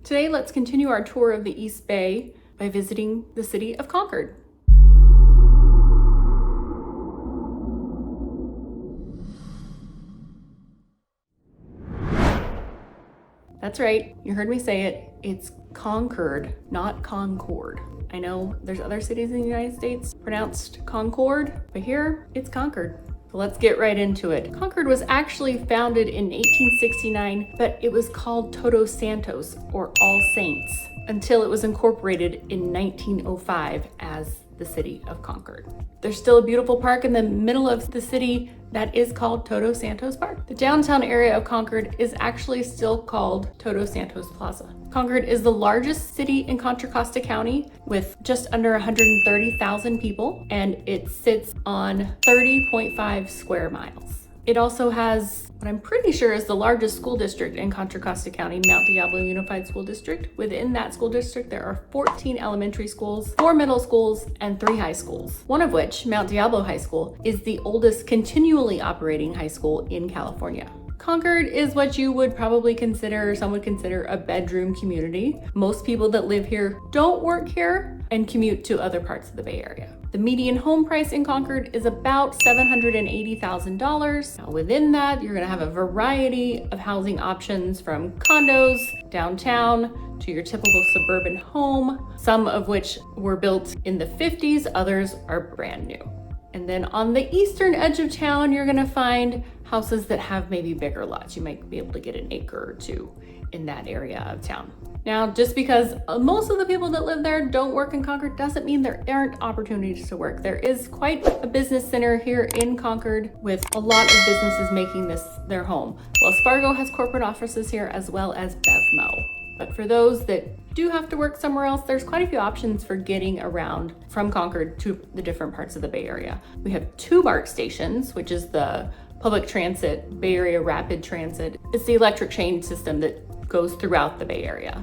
Today, let's continue our tour of the East Bay by visiting the city of Concord. That's right, you heard me say it. It's Concord, not Concord. I know there's other cities in the United States pronounced Concord, but here it's Concord. So let's get right into it. Concord was actually founded in 1869, but it was called Todos Santos, or All Saints, until it was incorporated in 1905 as the city of Concord. There's still a beautiful park in the middle of the city that is called Todos Santos Park. The downtown area of Concord is actually still called Todos Santos Plaza. Concord is the largest city in Contra Costa County with just under 130,000 people, and it sits on 30.5 square miles. It also has what I'm pretty sure is the largest school district in Contra Costa County, Mount Diablo Unified School District. Within that school district, there are 14 elementary schools, 4 middle schools, and 3 high schools. One of which, Mount Diablo High School, is the oldest continually operating high school in California. Concord is what you would probably consider, some would consider, a bedroom community. Most people that live here don't work here and commute to other parts of the Bay Area. The median home price in Concord is about $780,000. Now within that, you're gonna have a variety of housing options from condos downtown to your typical suburban home, some of which were built in the 50s, others are brand new. And then on the eastern edge of town, you're gonna find houses that have maybe bigger lots. You might be able to get an acre or two in that area of town. Now, just because most of the people that live there don't work in Concord doesn't mean there aren't opportunities to work. There is quite a business center here in Concord with a lot of businesses making this their home. Wells Fargo has corporate offices here as well as BevMo. But for those that do have to work somewhere else, there's quite a few options for getting around from Concord to the different parts of the Bay Area. We have 2 BART stations, which is the public transit, Bay Area Rapid Transit. It's the electric train system that goes throughout the Bay Area.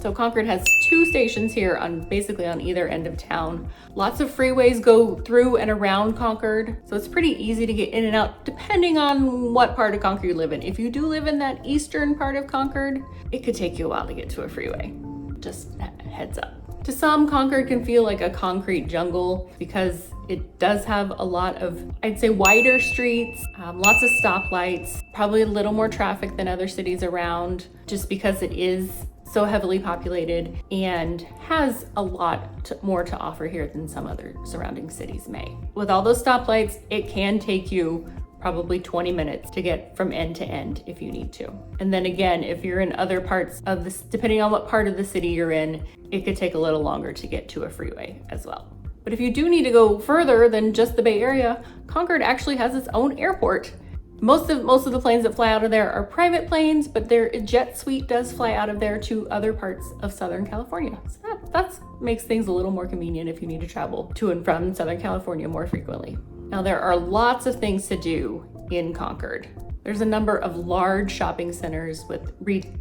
So Concord has 2 stations here basically on either end of town. Lots of freeways go through and around Concord, so it's pretty easy to get in and out depending on what part of Concord you live in. If you do live in that eastern part of Concord, it could take you a while to get to a freeway. Just heads up. To some, Concord can feel like a concrete jungle because it does have a lot of, I'd say, wider streets, lots of stoplights, probably a little more traffic than other cities around, just because it is so heavily populated and has a lot more to offer here than some other surrounding cities may. With all those stoplights, it can take you probably 20 minutes to get from end to end if you need to. And then again, if you're in other parts of this, depending on what part of the city you're in, it could take a little longer to get to a freeway as well. But if you do need to go further than just the Bay Area, Concord actually has its own airport. Most of the planes that fly out of there are private planes, but their jet suite does fly out of there to other parts of Southern California. So that makes things a little more convenient if you need to travel to and from Southern California more frequently. Now there are lots of things to do in Concord. There's a number of large shopping centers with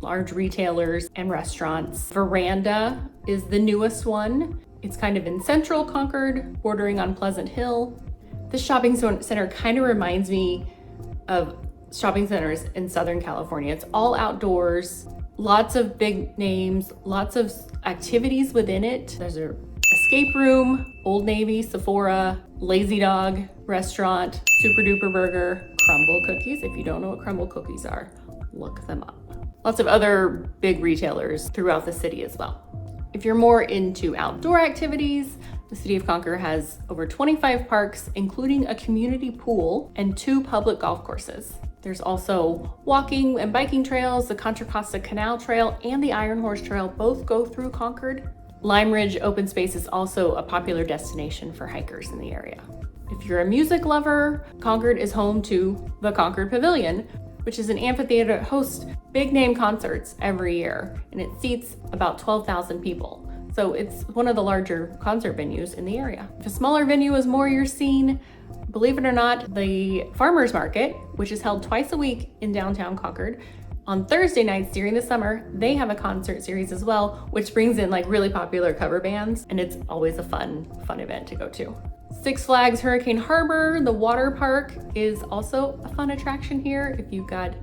large retailers and restaurants. Veranda is the newest one. It's kind of in central Concord, bordering on Pleasant Hill. This shopping center kind of reminds me of shopping centers in Southern California. It's all outdoors, lots of big names, lots of activities within it. There's an escape room, Old Navy, Sephora, Lazy Dog restaurant, Super Duper Burger, Crumble Cookies. If you don't know what Crumble Cookies are, look them up. Lots of other big retailers throughout the city as well. If you're more into outdoor activities, the city of Concord has over 25 parks, including a community pool and 2 public golf courses. There's also walking and biking trails. The Concord Ca Canal Trail and the Iron Horse Trail both go through Concord. Lime Ridge Open Space is also a popular destination for hikers in the area. If you're a music lover, Concord is home to the Concord Pavilion, which is an amphitheater that hosts big name concerts every year, and it seats about 12,000 people. So it's one of the larger concert venues in the area. If a smaller venue is more your scene, believe it or not, the Farmers Market, which is held twice a week in downtown Concord, on Thursday nights during the summer, they have a concert series as well, which brings in like really popular cover bands, and it's always a fun event to go to. Six Flags Hurricane Harbor, the water park, is also a fun attraction here if you've got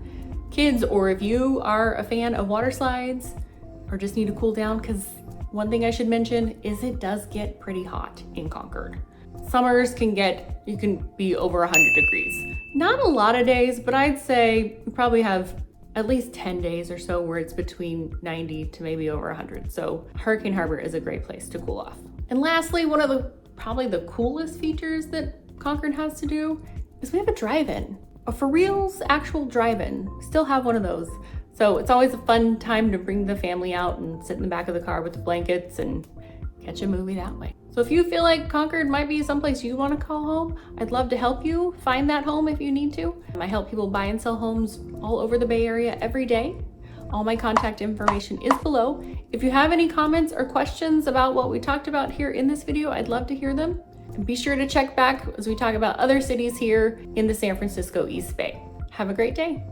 kids or if you are a fan of water slides. or just need to cool down, because one thing I should mention is it does get pretty hot in Concord. Summers you can be over 100 degrees. Not a lot of days, but I'd say we probably have at least 10 days or so where it's between 90 to maybe over 100. So Hurricane Harbor is a great place to cool off. And lastly, one of probably the coolest features that Concord has to do is we have a drive-in. A for reals actual drive-in. Still have one of those. So it's always a fun time to bring the family out and sit in the back of the car with the blankets and catch a movie that way. So if you feel like Concord might be someplace you want to call home, I'd love to help you find that home if you need to. I help people buy and sell homes all over the Bay Area every day. All my contact information is below. If you have any comments or questions about what we talked about here in this video, I'd love to hear them. And be sure to check back as we talk about other cities here in the San Francisco East Bay. Have a great day.